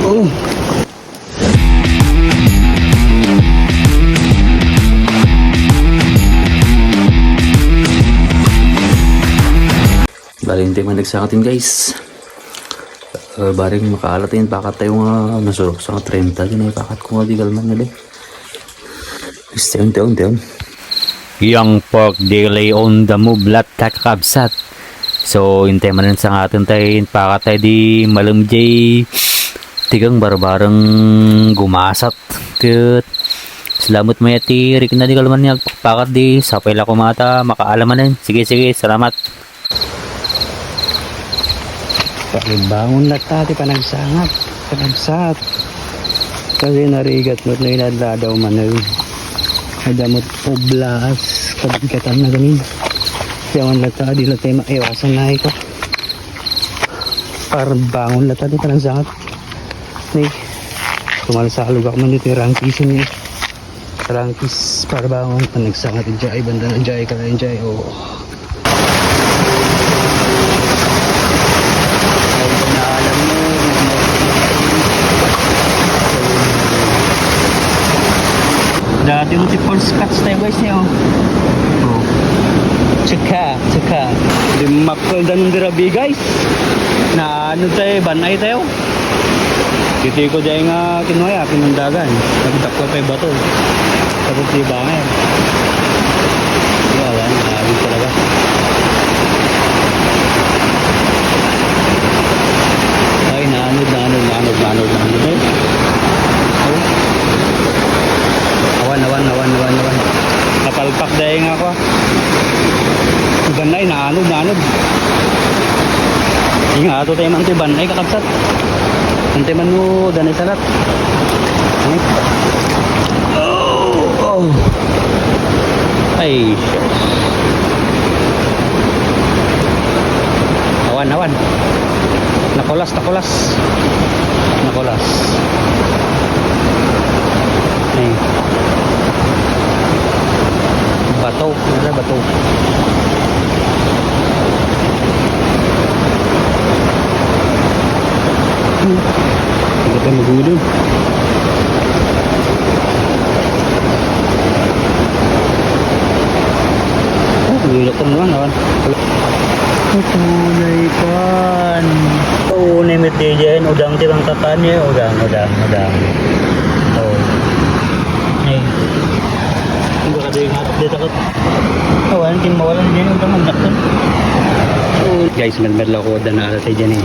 Oh. Bali hindi man nagsakatin guys. Baring makaalatin pakat tayo nga nasurok sa 30 yun ay pakat ko nga di galman na Stay on. Young pork daily on the move lat kakabsat. So hintay man sa atin tayo pakat tayo di malamjay tigang barbarang gumasat ket salamat may ati rik na di galman niya pakat di sapay la kumata makaalaman sige salamat. Bangon na tati panagsat kasi narigat mo't na inadladaw man na nadamot oblas kabigatan na gamin yaman na tati lang tayo maiwasan na ito parang bangon na tati panagsat ni kumalsalog ako man dito yung rangkis para bangon panagsat jay banda na jay kalayan jay dati mo tipol scotch tayo guys niyo. Tsaka. Di makol danong dirabi guys. Na ano tayo, banay tayo. Dito ko dahil nga kinuha, pinundagan. Nagdakwa tayo bato. Tapos di bangay. Wala, nakagin talaga. Ay, naanod. Awan. Napalpak dahil nga ako. Banay, naanod. Yung ato tayo man tayo banay kakabsat. Antay man mo, danay salat. Oh. Ay, awan. Nakulas. Ay. Bato. Hindi tayo magulog. Gulog ko naman. Tunay kan. Tunay mit diyan. Udang tirang tatanya. Udang. Oh. Ay. Hindi ka din dito ko. Awan, mawalan din yung magdaktan. Guys, medmedla ko na alat ay dyan eh.